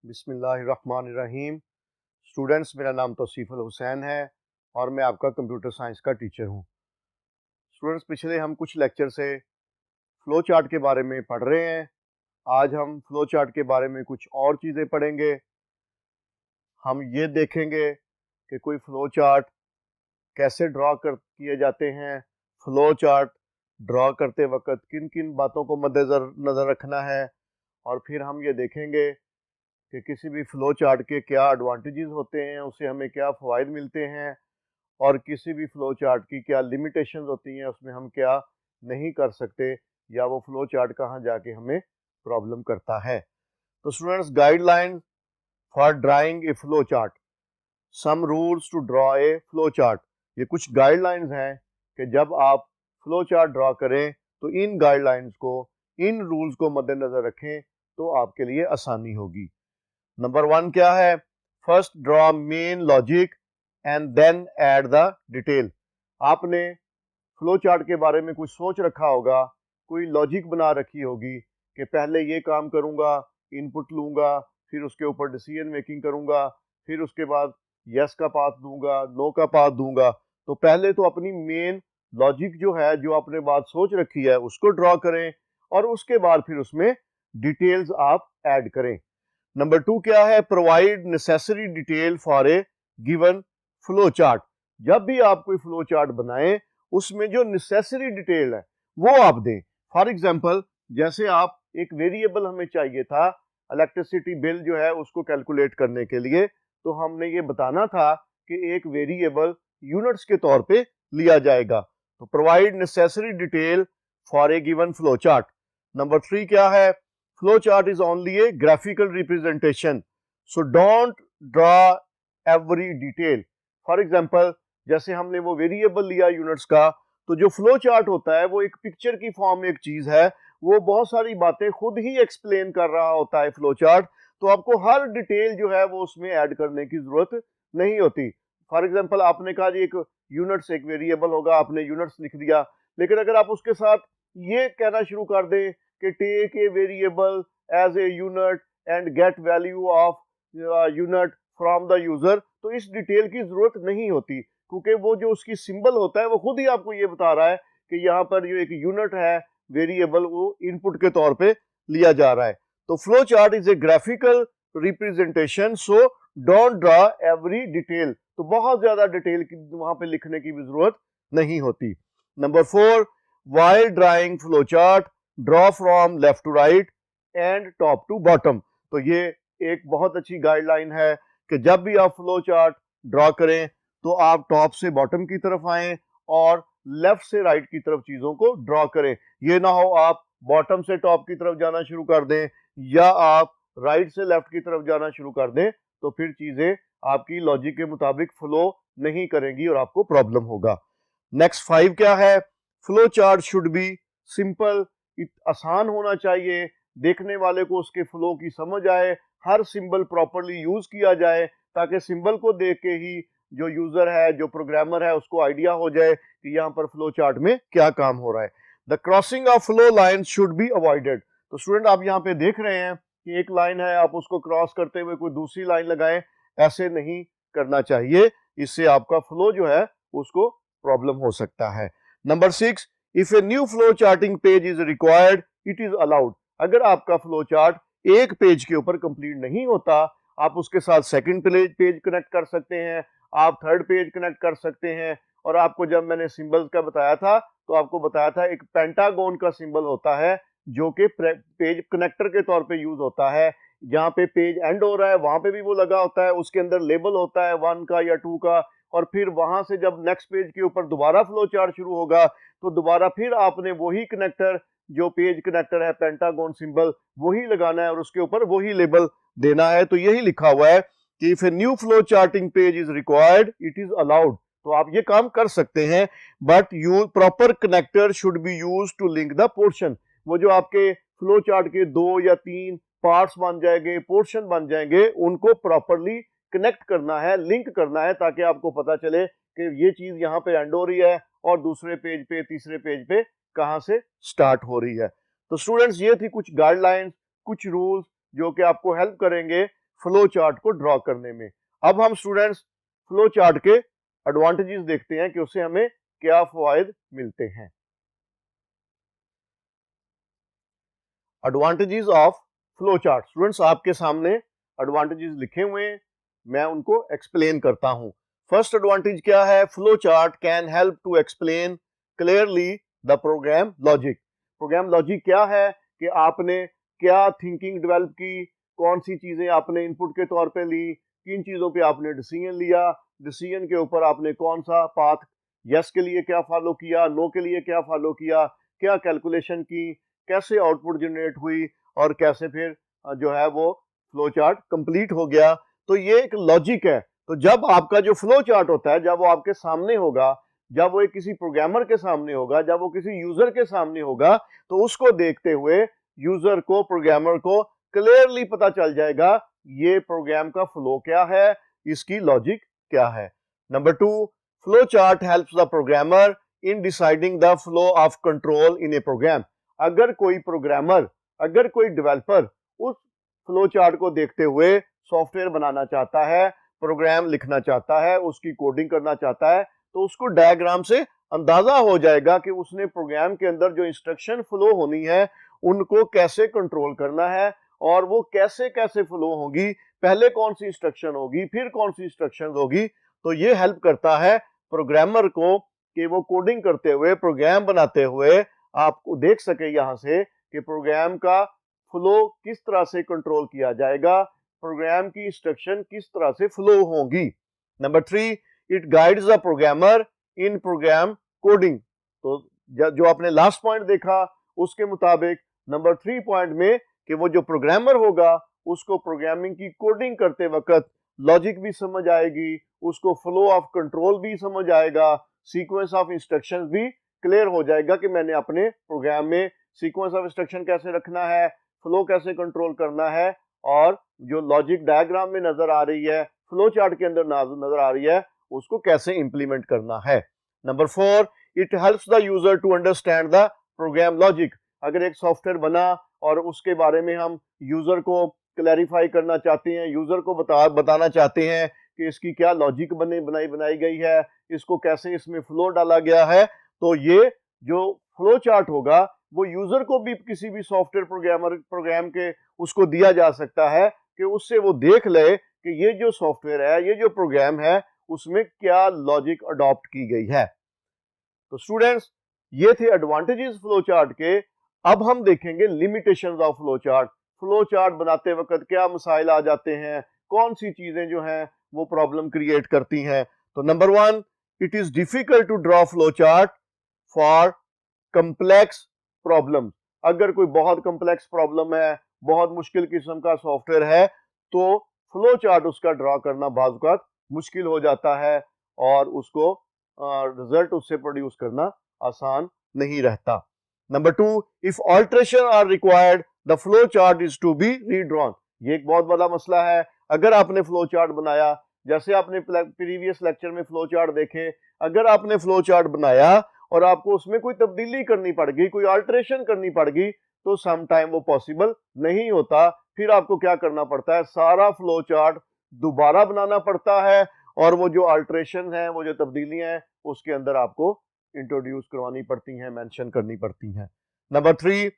बिस्मिल्लाहिर्रहमानिर्रहीम। स्टूडेंट्स, मेरा नाम तौसीफ़ुल हुसैन है और मैं आपका कंप्यूटर साइंस का टीचर हूँ। स्टूडेंट्स, पिछले हम कुछ लेक्चर से फ़्लो चार्ट के बारे में पढ़ रहे हैं। आज हम फ़्लो चार्ट के बारे में कुछ और चीज़ें पढ़ेंगे। हम ये देखेंगे कि कोई फ़्लो चार्ट कैसे ड्रॉ किए जाते हैं, फ़्लो चार्ट ड्रॉ करते वक्त किन किन बातों को नज़र रखना है, और फिर हम ये देखेंगे कि किसी भी फ़्लो चार्ट के क्या एडवांटेजेस होते हैं, उससे हमें क्या फ़वाइद मिलते हैं, और किसी भी फ़्लो चार्ट की क्या लिमिटेशंस होती हैं, उसमें हम क्या नहीं कर सकते, या वो फ़्लो चार्ट कहाँ जाके हमें प्रॉब्लम करता है। तो students, guideline for drawing a flow chart, some rules to draw a flow chart. ये कुछ गाइडलाइंस हैं कि जब आप फ़्लो चार्ट ड्रॉ करें तो इन गाइडलाइंस को, इन रूल्स को मद्देनज़र रखें तो आपके लिए आसानी होगी। नंबर 1 क्या है? First draw main logic and then add the detail. आपने फ्लो चार्ट के बारे में कुछ सोच रखा होगा, कोई लॉजिक बना रखी होगी कि पहले ये काम करूंगा, इनपुट लूंगा, फिर उसके ऊपर डिसीजन मेकिंग करूंगा, फिर उसके बाद यस का पाथ दूंगा, नो का पाथ दूंगा। तो पहले तो अपनी मेन लॉजिक जो है, जो आपने बात सोच रखी है, उसको ड्रॉ करें और उसके बाद फिर उसमें डिटेल्स आप ऐड करें। नंबर 2 क्या है? Provide necessary detail for a given flow chart. जब भी आप कोई फ्लो चार्ट बनाएं, उसमें जो नेसेसरी डिटेल है वो आप दें। फॉर एग्जांपल, जैसे आप एक वेरिएबल हमें चाहिए था इलेक्ट्रिसिटी बिल जो है उसको कैलकुलेट करने के लिए, तो हमने ये बताना था कि एक वेरिएबल यूनिट्स के तौर पे लिया जाएगा। तो provide necessary detail for a given flow chart. Number 3 क्या है? Flow chart is only A graphical representation, so don't draw every detail. For example, जैसे हमने वो वेरिएबल लिया यूनिट्स का, तो जो फ्लो चार्ट होता है वो एक पिक्चर की फॉर्म में एक चीज है, वो बहुत सारी बातें खुद ही एक्सप्लेन कर रहा होता है फ्लो चार्ट। तो आपको हर डिटेल जो है वो उसमें ऐड करने की जरूरत नहीं होती। फॉर एग्जांपल, आपने कहा जी एक यूनिट्स एक वेरिएबल होगा, आपने यूनिट्स लिख दिया, लेकिन अगर आप उसके साथ ये कहना शुरू कर दें कि take a variable as a unit and get value of unit from the user, तो इस डिटेल की जरूरत नहीं होती, क्योंकि वो जो उसकी सिंबल होता है वो खुद ही आपको ये बता रहा है कि यहाँ पर जो एक यूनिट है वेरिएबल, वो इनपुट के तौर पे लिया जा रहा है। तो flow chart is a graphical representation, so don't draw every detail. तो बहुत ज्यादा डिटेल वहां पे लिखने की भी जरूरत नहीं होती। Number 4, while drawing flow chart draw from left to right and top to bottom. तो ये एक बहुत अच्छी गाइडलाइन है कि जब भी आप फ्लो चार्ट ड्रॉ करें तो आप टॉप से बॉटम की तरफ आएं और लेफ्ट से राइट की तरफ चीजों को ड्रॉ करें। ये ना हो आप बॉटम से टॉप की तरफ जाना शुरू कर दें या आप राइट से लेफ्ट की तरफ जाना शुरू कर दें, तो फिर चीजें आपकी लॉजिक के मुताबिक फ्लो नहीं करेंगी और आपको प्रॉब्लम होगा। नेक्स्ट 5 क्या है? Flow chart should be simple, आसान होना चाहिए, देखने वाले को उसके फ्लो की समझ आए, हर सिंबल प्रॉपरली यूज किया जाए, ताकि सिंबल को देख के ही जो यूजर है, जो प्रोग्रामर है, उसको आइडिया हो जाए कि यहाँ पर फ्लो चार्ट में क्या काम हो रहा है। The crossing of flow line should be avoided. तो स्टूडेंट, आप यहाँ पे देख रहे हैं कि एक लाइन है, आप उसको क्रॉस करते हुए कोई दूसरी लाइन लगाएं, ऐसे नहीं करना चाहिए, इससे आपका फ्लो जो है उसको प्रॉब्लम हो सकता है। Number 6, if a new flow charting page is required it is allowed. अगर आपका फ्लो चार्ट एक पेज के ऊपर कंप्लीट नहीं होता, आप उसके साथ सेकंड पेज कनेक्ट कर सकते हैं, आप थर्ड पेज कनेक्ट कर सकते हैं। और आपको जब मैंने सिंबल्स का बताया था, तो आपको बताया था एक पेंटागोन का सिंबल होता है जो कि पेज कनेक्टर के तौर पे यूज होता है। जहां पे पेज एंड हो रहा है वहां पे भी वो लगा होता है, उसके अंदर लेबल होता है 1 का या 2 का, और फिर वहां से जब नेक्स्ट पेज के ऊपर दोबारा फ्लो चार्ट शुरू होगा तो दोबारा फिर आपने वही कनेक्टर, जो पेज कनेक्टर है पेंटागोन सिंबल, वही लगाना है और उसके ऊपर वही लेबल देना है। तो यही लिखा हुआ है कि if a new flow charting page is required it is allowed. तो आप ये काम कर सकते हैं, but you proper connector should be use to link the portion. वो जो आपके फ्लो चार्ट के 2 या 3 पार्ट्स बन जाएंगे, पोर्शन बन जाएंगे, उनको प्रॉपरली कनेक्ट करना है, लिंक करना है, ताकि आपको पता चले कि ये चीज यहाँ पे एंड हो रही है और दूसरे पेज पे, तीसरे पेज पे कहां से स्टार्ट हो रही है। तो स्टूडेंट्स, ये थी कुछ गाइडलाइंस, कुछ रूल्स जो कि आपको हेल्प करेंगे फ्लो चार्ट को ड्रॉ करने में। अब हम स्टूडेंट्स फ्लो चार्ट के एडवांटेजेस देखते हैं कि उससे हमें क्या फायदे मिलते हैं। Advantages of flow chart. Students आपके सामने एडवांटेजेस लिखे हुए हैं, मैं उनको एक्सप्लेन करता हूं। फर्स्ट एडवांटेज क्या है? Flow chart can help to explain clearly the program logic. Program logic क्या है कि आपने क्या थिंकिंग डेवलप की, कौन सी चीजें आपने इनपुट के तौर पे ली, किन चीजों पे आपने डिसीजन लिया, डिसीजन के ऊपर आपने कौन सा पाथ, यस के लिए क्या फॉलो किया, नो के लिए क्या फॉलो किया, क्या कैलकुलेशन की, कैसे आउटपुट जनरेट हुई और कैसे फिर जो है वो फ्लो चार्ट कंप्लीट हो गया। तो ये एक लॉजिक है। तो जब आपका जो फ्लो चार्ट होता है, जब वो आपके सामने होगा, जब वो किसी प्रोग्रामर के सामने होगा, जब वो किसी यूजर के सामने होगा, तो उसको देखते हुए यूजर को, प्रोग्रामर को क्लियरली पता चल जाएगा ये प्रोग्राम का फ्लो क्या है, इसकी लॉजिक क्या है। Number 2, flow chart helps the programmer in deciding the flow of control in a program. अगर कोई प्रोग्रामर, अगर कोई डेवलपर उस फ्लो चार्ट को देखते हुए सॉफ्टवेयर बनाना चाहता है, प्रोग्राम लिखना चाहता है, उसकी कोडिंग करना चाहता है, तो उसको डायग्राम से अंदाजा हो जाएगा कि उसने प्रोग्राम के अंदर जो इंस्ट्रक्शन फ्लो होनी है उनको कैसे कंट्रोल करना है और वो कैसे कैसे फ्लो होगी, पहले कौन सी इंस्ट्रक्शन होगी, फिर कौन सी इंस्ट्रक्शन होगी। तो ये हेल्प करता है प्रोग्रामर को कि वो कोडिंग करते हुए, प्रोग्राम बनाते हुए आपको देख सके यहां से कि प्रोग्राम का फ्लो किस तरह से कंट्रोल किया जाएगा, प्रोग्राम की इंस्ट्रक्शन किस तरह से फ्लो होगी। Number 3, it guides the programmer in program coding. तो जो आपने लास्ट पॉइंट देखा उसके मुताबिक नंबर 3 पॉइंट में कि वो जो प्रोग्रामर होगा उसको प्रोग्रामिंग की कोडिंग करते वक्त लॉजिक भी समझ आएगी, उसको फ्लो ऑफ कंट्रोल भी समझ आएगा, सीक्वेंस ऑफ इंस्ट्रक्शंस भी क्लियर हो जाएगा कि मैंने अपने प्रोग्राम में सीक्वेंस ऑफ इंस्ट्रक्शन कैसे रखना है, फ्लो कैसे कंट्रोल करना है, और जो लॉजिक डायग्राम में नजर आ रही है, फ्लो चार्ट के अंदर नजर आ रही है, उसको कैसे इंप्लीमेंट करना है। Number 4, it helps the user to understand the program logic. अगर एक सॉफ्टवेयर बना और उसके बारे में हम यूजर को क्लैरिफाई करना चाहते हैं, यूजर को बताना चाहते हैं कि इसकी क्या लॉजिक बनाई गई है, इसको कैसे इसमें फ्लो डाला गया है, तो ये जो फ्लो चार्ट होगा वो यूजर को भी किसी भी सॉफ्टवेयर प्रोग्राम के उसको दिया जा सकता है कि उससे वो देख ले कि ये जो सॉफ्टवेयर है, ये जो प्रोग्राम है, उसमें क्या लॉजिक अडॉप्ट की गई है। तो स्टूडेंट्स ये थे एडवांटेजेस फ्लो चार्ट के। अब हम देखेंगे limitations of flow chart. Flow chart बनाते वक्त क्या मसाइल आ जाते हैं, कौन सी चीजें जो हैं वो प्रॉब्लम क्रिएट करती हैं। तो number 1, it is difficult to draw flow chart for complex problem. अगर कोई बहुत कम्प्लेक्स प्रॉब्लम है, बहुत मुश्किल किस्म का सॉफ्टवेयर है, तो फ्लो चार्ट उसका ड्रॉ करना बाज़ औक़ात मुश्किल हो जाता है और उसको रिजल्ट उससे प्रोड्यूस करना आसान नहीं रहता। Number 2, if alteration are required the flow chart is to be redrawn. ये एक बहुत बड़ा मसला है। अगर आपने फ्लो चार्ट बनाया, जैसे आपने प्रीवियस लेक्चर में फ्लो चार्ट देखे, अगर आपने फ्लो चार्ट बनाया और आपको उसमें कोई तब्दीली करनी पड़ गई, कोई अल्टरेशन करनी पड़ गई, तो सम टाइम वो पॉसिबल नहीं होता। फिर आपको क्या करना पड़ता है, सारा फ्लो चार्ट दोबारा बनाना पड़ता है और वो जो अल्टरेशन है, वो जो तब्दीलियां हैं, उसके अंदर आपको इंट्रोड्यूस करवानी पड़ती हैं, मेंशन करनी पड़ती हैं। नंबर 3,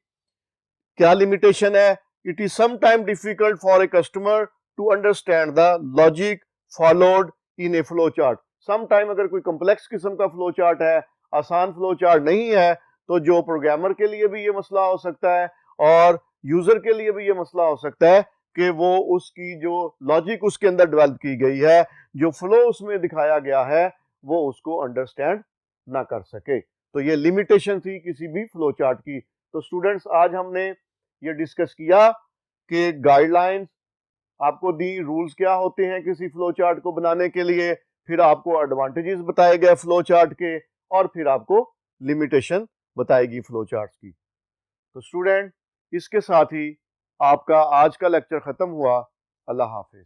क्या लिमिटेशन है? It is some time difficult for a customer to understand the logic followed in a flow chart. Some time अगर कोई कॉम्प्लेक्स किस्म का फ्लो चार्ट है, आसान फ्लो चार्ट नहीं है, तो जो प्रोग्रामर के लिए भी ये मसला हो सकता है और यूजर के लिए भी ये मसला हो सकता है कि वो उसकी जो लॉजिक उसके अंदर डेवलप की गई है, जो फ्लो उसमें दिखाया गया है, वो उसको अंडरस्टैंड ना कर सके। तो ये लिमिटेशन थी किसी भी फ्लो चार्ट की। तो स्टूडेंट्स आज हमने ये डिस्कस किया कि गाइडलाइंस आपको दी, रूल्स क्या होते हैं किसी फ्लो चार्ट को बनाने के लिए, फिर आपको एडवांटेजेस बताए गए फ्लो चार्ट के, और फिर आपको लिमिटेशन बताएगी फ्लो चार्ट्स की। तो स्टूडेंट इसके साथ ही आपका आज का लेक्चर खत्म हुआ। अल्लाह हाफिज।